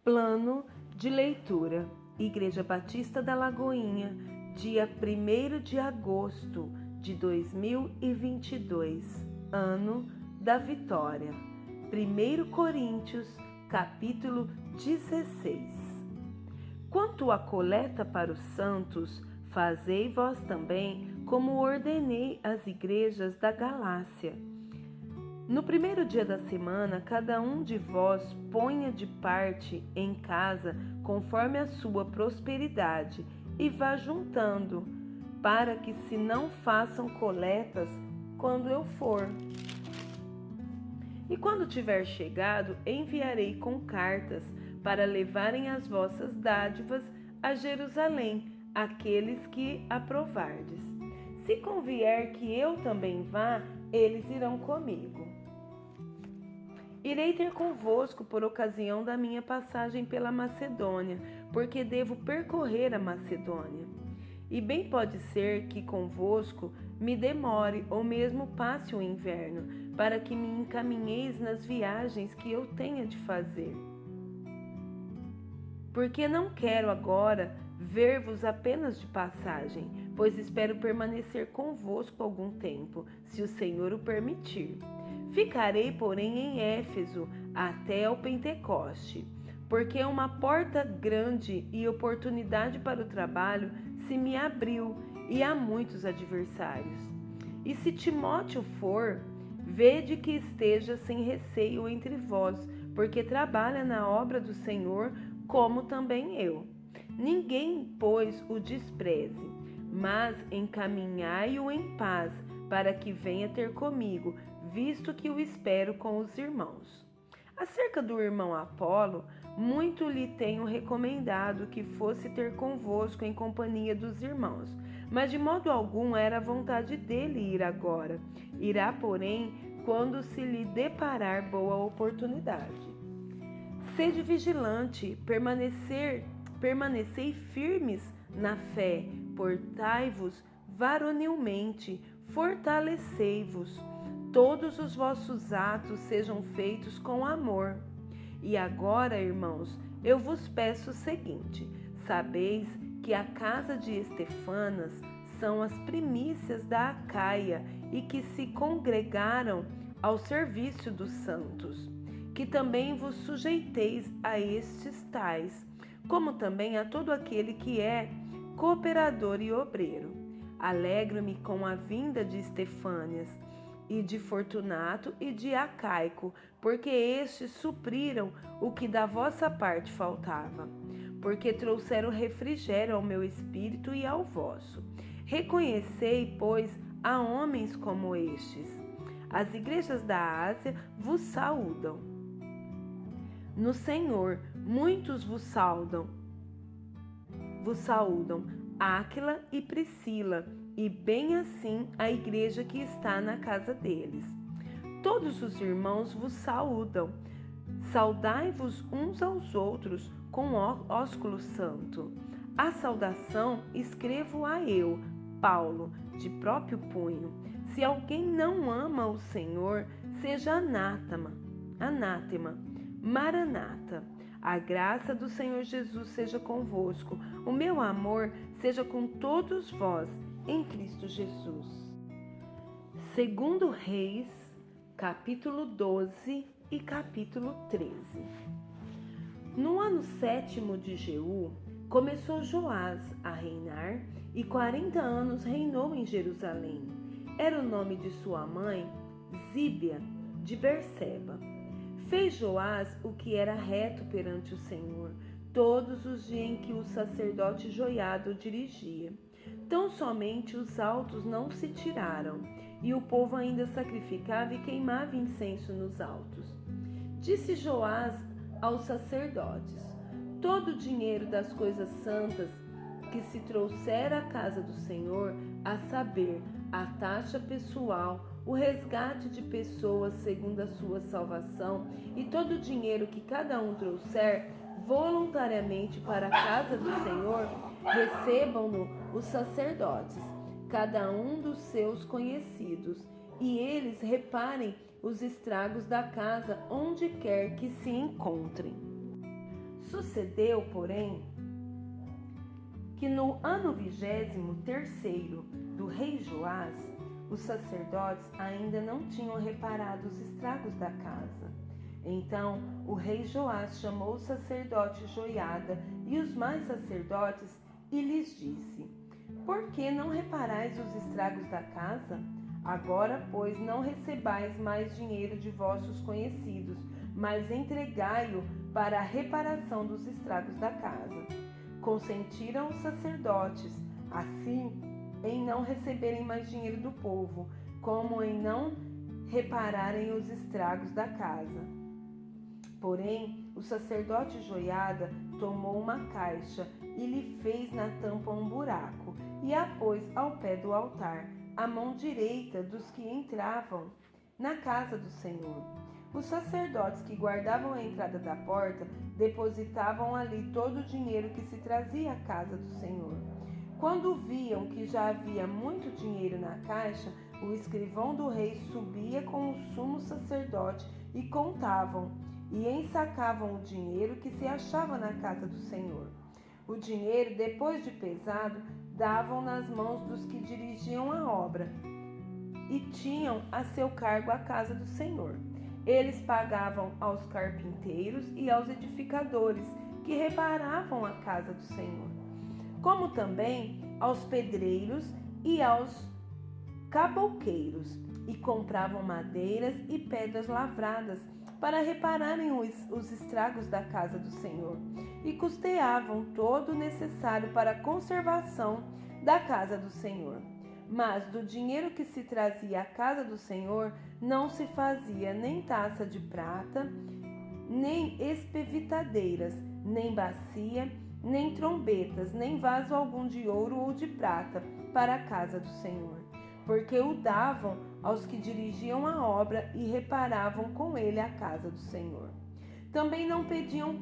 Plano de leitura. Igreja Batista da Lagoinha, dia 1º de agosto de 2022, ano da vitória. 1 Coríntios, capítulo 16. Quanto à coleta para os santos, fazei vós também como ordenei às igrejas da Galácia. No primeiro dia da semana, cada um de vós ponha de parte em casa conforme a sua prosperidade e vá juntando, para que se não façam coletas quando eu for. E quando tiver chegado, enviarei com cartas para levarem as vossas dádivas a Jerusalém, aqueles que aprovardes. Se convier que eu também vá, eles irão comigo. Irei ter convosco por ocasião da minha passagem pela Macedônia, porque devo percorrer a Macedônia. E bem pode ser que convosco me demore ou mesmo passe o inverno, para que me encaminheis nas viagens que eu tenha de fazer. Porque não quero agora ver-vos apenas de passagem, pois espero permanecer convosco algum tempo, se o Senhor o permitir. Ficarei, porém, em Éfeso até ao Pentecoste, porque uma porta grande e oportunidade para o trabalho se me abriu e há muitos adversários. E se Timóteo for, vede que esteja sem receio entre vós, porque trabalha na obra do Senhor, como também eu. Ninguém, pois, o despreze, mas encaminhai-o em paz, para que venha ter comigo, visto que o espero com os irmãos. Acerca do irmão Apolo, muito lhe tenho recomendado que fosse ter convosco em companhia dos irmãos, mas de modo algum era vontade dele ir agora. Irá, porém, quando se lhe deparar boa oportunidade. Sede vigilante, permanecei firmes na fé, portai-vos varonilmente, fortalecei-vos. Todos os vossos atos sejam feitos com amor. E agora, irmãos, eu vos peço o seguinte: sabeis que a casa de Estefanas são as primícias da Acaia e que se congregaram ao serviço dos santos. Que também vos sujeiteis a estes tais, como também a todo aquele que é cooperador e obreiro. Alegro-me com a vinda de Estefânias, e de Fortunato e de Acaico, porque estes supriram o que da vossa parte faltava, porque trouxeram refrigério ao meu espírito e ao vosso. Reconhecei, pois, a homens como estes. As igrejas da Ásia vos saúdam. No Senhor, muitos vos saúdam. Áquila e Priscila, e bem assim a igreja que está na casa deles. Todos os irmãos vos saúdam. Saudai-vos uns aos outros com ósculo santo. A saudação escrevo a eu, Paulo, de próprio punho. Se alguém não ama o Senhor, seja anátema. Maranata. A graça do Senhor Jesus seja convosco. O meu amor seja com todos vós, em Cristo Jesus. 2 Reis, capítulo 12 e capítulo 13. No ano 7º de Jeú, começou Joás a reinar e 40 anos reinou em Jerusalém. Era o nome de sua mãe, Zíbia, de Berseba. Fez Joás o que era reto perante o Senhor, todos os dias em que o sacerdote Joiada o dirigia. Tão somente os altos não se tiraram, e o povo ainda sacrificava e queimava incenso nos altos. Disse Joás aos sacerdotes: todo o dinheiro das coisas santas que se trouxer à casa do Senhor, a saber, a taxa pessoal, o resgate de pessoas segundo a sua salvação, e todo o dinheiro que cada um trouxer voluntariamente para a casa do Senhor, recebam-no os sacerdotes, cada um dos seus conhecidos, e eles reparem os estragos da casa onde quer que se encontrem. Sucedeu, porém, que no ano 23º do rei Joás, os sacerdotes ainda não tinham reparado os estragos da casa. Então o rei Joás chamou o sacerdote Joiada e os mais sacerdotes e lhes disse: Por que não reparais os estragos da casa? Agora, pois, não recebais mais dinheiro de vossos conhecidos, mas entregai-o para a reparação dos estragos da casa. Consentiram os sacerdotes, assim, em não receberem mais dinheiro do povo, como em não repararem os estragos da casa. Porém, o sacerdote Joiada tomou uma caixa e lhe fez na tampa um buraco e a pôs ao pé do altar, à mão direita dos que entravam na casa do Senhor. Os sacerdotes que guardavam a entrada da porta depositavam ali todo o dinheiro que se trazia à casa do Senhor. Quando viam que já havia muito dinheiro na caixa, o escrivão do rei subia com o sumo sacerdote e contavam, e ensacavam o dinheiro que se achava na casa do Senhor. O dinheiro, depois de pesado, davam nas mãos dos que dirigiam a obra e tinham a seu cargo a casa do Senhor. Eles pagavam aos carpinteiros e aos edificadores que reparavam a casa do Senhor, como também aos pedreiros e aos caboqueiros, e compravam madeiras e pedras lavradas para repararem os estragos da casa do Senhor, e custeavam todo o necessário para a conservação da casa do Senhor. Mas do dinheiro que se trazia à casa do Senhor não se fazia nem taça de prata, nem espevitadeiras, nem bacia, nem trombetas, nem vaso algum de ouro ou de prata para a casa do Senhor, porque o davam aos que dirigiam a obra e reparavam com ele a casa do Senhor. Também não pediam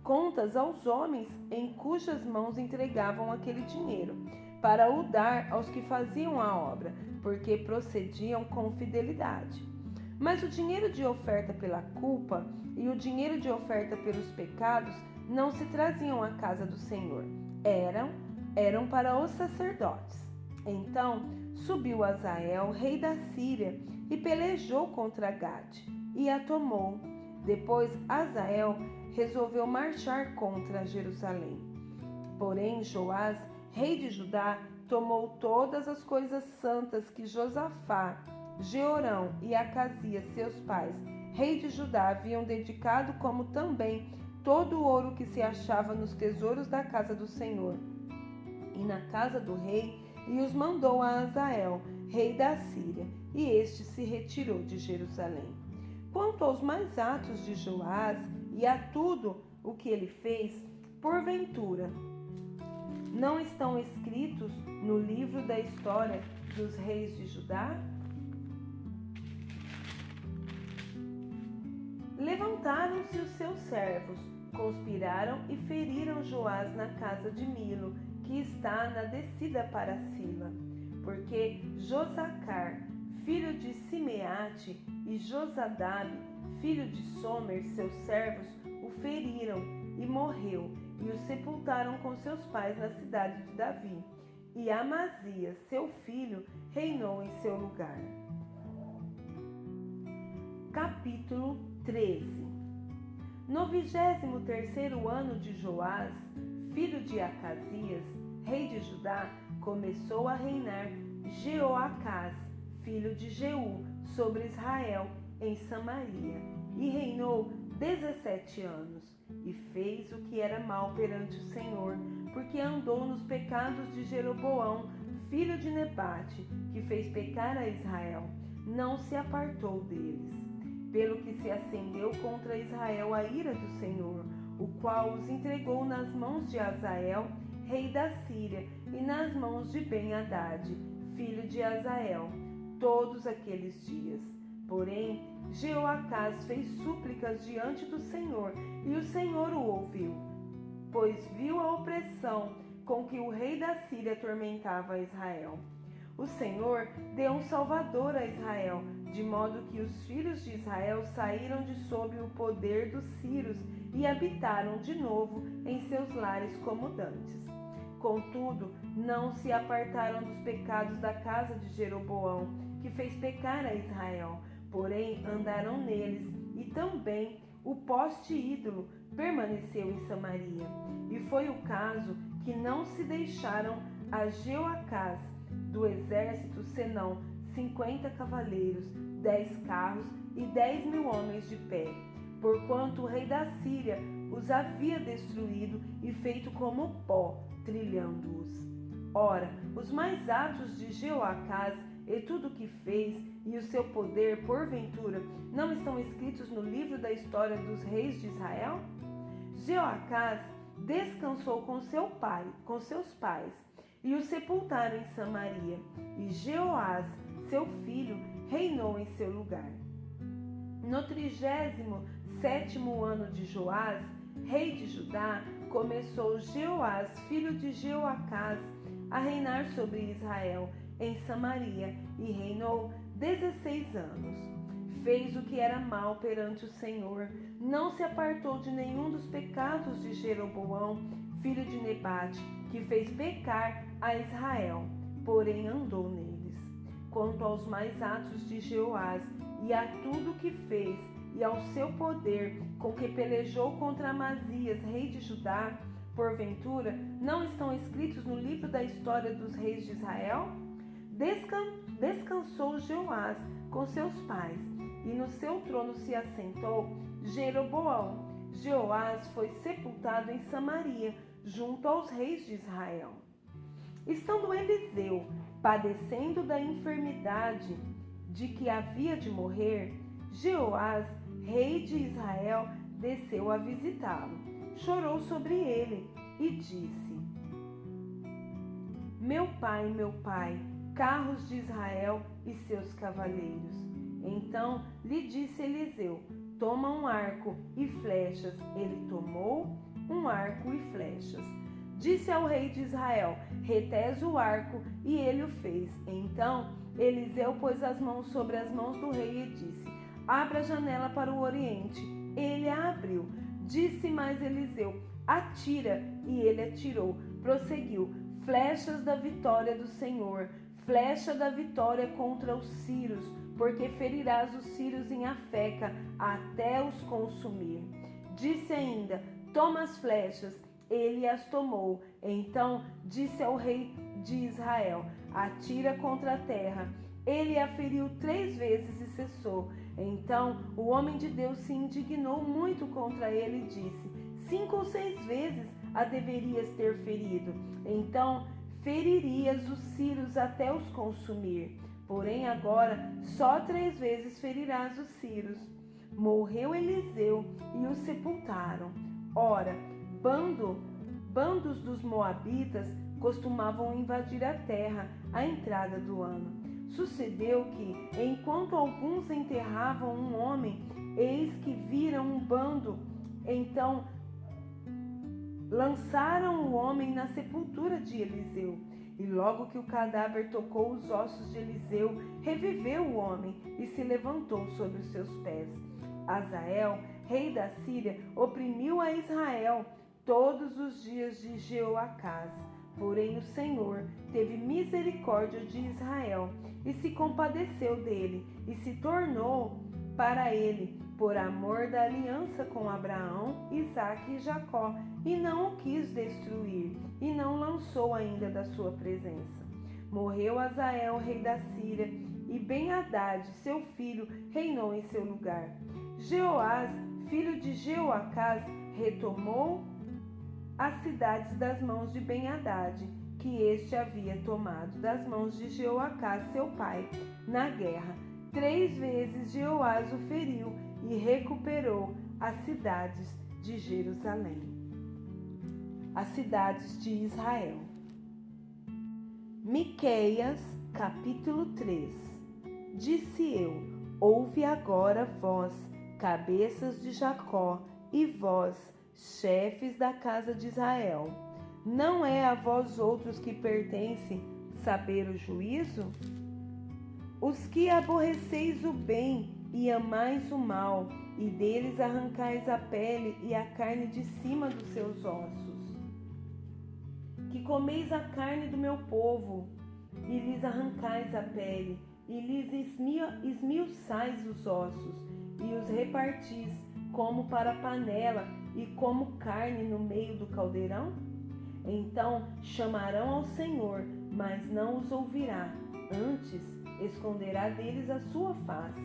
contas aos homens em cujas mãos entregavam aquele dinheiro, para o dar aos que faziam a obra, porque procediam com fidelidade. Mas o dinheiro de oferta pela culpa e o dinheiro de oferta pelos pecados não se traziam à casa do Senhor, eram para os sacerdotes. Então subiu Azael, rei da Síria, e pelejou contra Gade, e a tomou. Depois Azael resolveu marchar contra Jerusalém. Porém Joás, rei de Judá, tomou todas as coisas santas que Josafá, Jeorão e Acasias, seus pais, rei de Judá, haviam dedicado, como também todo o ouro que se achava nos tesouros da casa do Senhor e na casa do rei, e os mandou a Azael, rei da Síria, e este se retirou de Jerusalém. Quanto aos mais atos de Joás e a tudo o que ele fez, porventura, não estão escritos no livro da história dos reis de Judá? Levantaram-se os seus servos, conspiraram e feriram Joás na casa de Milo, que está na descida para Sila, porque Josacar, filho de Simeate, e Josadab, filho de Somer, seus servos, o feriram e morreu, e o sepultaram com seus pais na cidade de Davi. E Amazias, seu filho, reinou em seu lugar. Capítulo 13. No 23º ano de Joás, filho de Acasias, rei de Judá, começou a reinar Jeoacás, filho de Jeú, sobre Israel, em Samaria, e reinou 17 anos, e fez o que era mal perante o Senhor, porque andou nos pecados de Jeroboão, filho de Nebate, que fez pecar a Israel, não se apartou deles. Pelo que se acendeu contra Israel a ira do Senhor, o qual os entregou nas mãos de Azael, rei da Síria, e nas mãos de Ben-Hadad, filho de Azael, todos aqueles dias. Porém, Jeoacás fez súplicas diante do Senhor, e o Senhor o ouviu, pois viu a opressão com que o rei da Síria atormentava Israel. O Senhor deu um salvador a Israel, de modo que os filhos de Israel saíram de sob o poder dos sírios e habitaram de novo em seus lares como dantes. Contudo, não se apartaram dos pecados da casa de Jeroboão, que fez pecar a Israel, porém andaram neles, e também o poste ídolo permaneceu em Samaria. E foi o caso que não se deixaram a Jeoacás do exército senão 50 cavaleiros, 10 carros e 10.000 homens de pé, porquanto o rei da Síria os havia destruído e feito como pó, trilhando-os. Ora, os mais atos de Jeoacás e tudo o que fez e o seu poder, porventura, não estão escritos no livro da história dos reis de Israel? Jeoacás descansou com seus pais, e o sepultaram em Samaria, e Jeoás, seu filho, reinou em seu lugar. No 37º ano de Joás, rei de Judá, começou Jeoás, filho de Jeoacás, a reinar sobre Israel em Samaria, e reinou 16 anos. Fez o que era mal perante o Senhor, não se apartou de nenhum dos pecados de Jeroboão, filho de Nebate, que fez pecar a Israel, porém andou neles. Quanto aos mais atos de Jeoás, e a tudo o que fez, e ao seu poder, com que pelejou contra Amazias, rei de Judá, porventura, não estão escritos no livro da história dos reis de Israel? Descansou Jeoás com seus pais, e no seu trono se assentou Jeroboão. Jeoás foi sepultado em Samaria, junto aos reis de Israel. Estando Eliseu padecendo da enfermidade de que havia de morrer, Jeoás, rei de Israel, desceu a visitá-lo. Chorou sobre ele e disse: meu pai, carros de Israel e seus cavaleiros. Então lhe disse Eliseu: toma um arco e flechas. Ele tomou um arco e flechas. Disse ao rei de Israel: retese o arco, e ele o fez. Então Eliseu pôs as mãos sobre as mãos do rei e disse: abra a janela para o oriente. Ele a abriu. Disse mais Eliseu: atira, e ele atirou. Prosseguiu: flechas da vitória do Senhor, flecha da vitória contra os sírios, porque ferirás os sírios em Afeca até os consumir. Disse ainda: toma as flechas. Ele as tomou. Então disse ao rei de Israel: atira contra a terra. Ele a feriu 3 vezes e cessou. Então o homem de Deus se indignou muito contra ele e disse: 5 ou 6 vezes a deverias ter ferido. Então feririas os sírios até os consumir. Porém agora só 3 vezes ferirás os sírios. Morreu Eliseu e o sepultaram. Ora, bandos dos moabitas costumavam invadir a terra à entrada do ano. Sucedeu que, enquanto alguns enterravam um homem, eis que viram um bando. Então lançaram o homem na sepultura de Eliseu. E logo que o cadáver tocou os ossos de Eliseu, reviveu o homem e se levantou sobre os seus pés. Hazael, rei da Síria, oprimiu a Israel todos os dias de Jeoacás. Porém o Senhor teve misericórdia de Israel e se compadeceu dele e se tornou para ele, por amor da aliança com Abraão, Isaque e Jacó, e não o quis destruir, e não lançou ainda da sua presença. Morreu Hazael, rei da Síria, e Ben-Hadad, seu filho, reinou em seu lugar. Jeoás, filho de Jeoacás, retomou as cidades das mãos de Ben-Hadad, que este havia tomado das mãos de Jeoacás, seu pai, na guerra. 3 vezes Jeoás o feriu e recuperou as cidades de Jerusalém. As cidades de Israel. Miqueias, capítulo 3. Disse eu: ouve agora vós, cabeças de Jacó, e vós, chefes da casa de Israel. Não é a vós outros que pertence saber o juízo? Os que aborreceis o bem e amais o mal, e deles arrancais a pele e a carne de cima dos seus ossos. Que comeis a carne do meu povo, e lhes arrancais a pele, e lhes esmiuçais os ossos, e os repartis como para panela e como carne no meio do caldeirão? Então chamarão ao Senhor, mas não os ouvirá. Antes esconderá deles a sua face.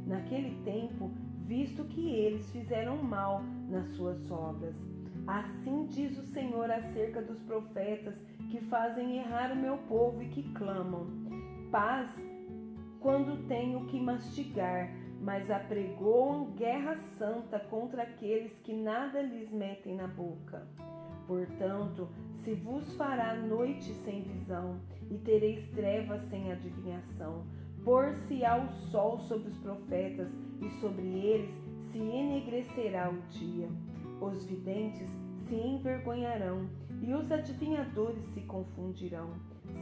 Naquele tempo, visto que eles fizeram mal nas suas obras. Assim diz o Senhor acerca dos profetas que fazem errar o meu povo e que clamam: paz quando tenho que mastigar, mas apregoam guerra santa contra aqueles que nada lhes metem na boca. Portanto, se vos fará noite sem visão, e tereis trevas sem adivinhação, por-se-á o sol sobre os profetas, e sobre eles se enegrecerá o dia. Os videntes se envergonharão, e os adivinhadores se confundirão.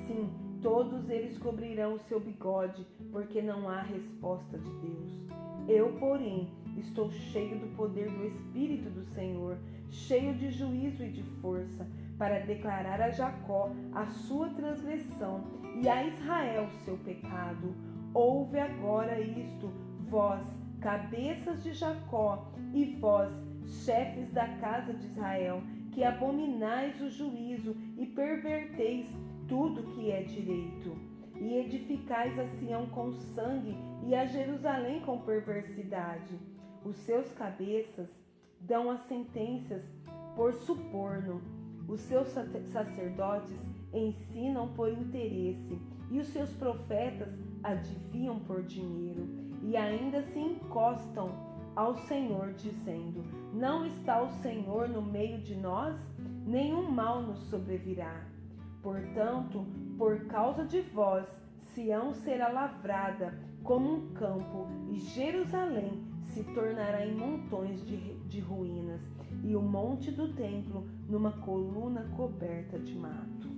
Sim, todos eles cobrirão o seu bigode, porque não há resposta de Deus. Eu, porém, estou cheio do poder do Espírito do Senhor, cheio de juízo e de força, para declarar a Jacó a sua transgressão e a Israel o seu pecado. Ouve agora isto, vós, cabeças de Jacó, e vós, chefes da casa de Israel, que abominais o juízo e perverteis tudo que é direito, e edificais a Sião com sangue e a Jerusalém com perversidade. Os seus cabeças dão as sentenças por suborno, os seus sacerdotes ensinam por interesse, e os seus profetas adivinham por dinheiro, e ainda se encostam ao Senhor, dizendo: não está o Senhor no meio de nós? Nenhum mal nos sobrevirá. Portanto, por causa de vós, Sião será lavrada como um campo, e Jerusalém se tornará em montões de ruínas, e o monte do templo numa coluna coberta de mato.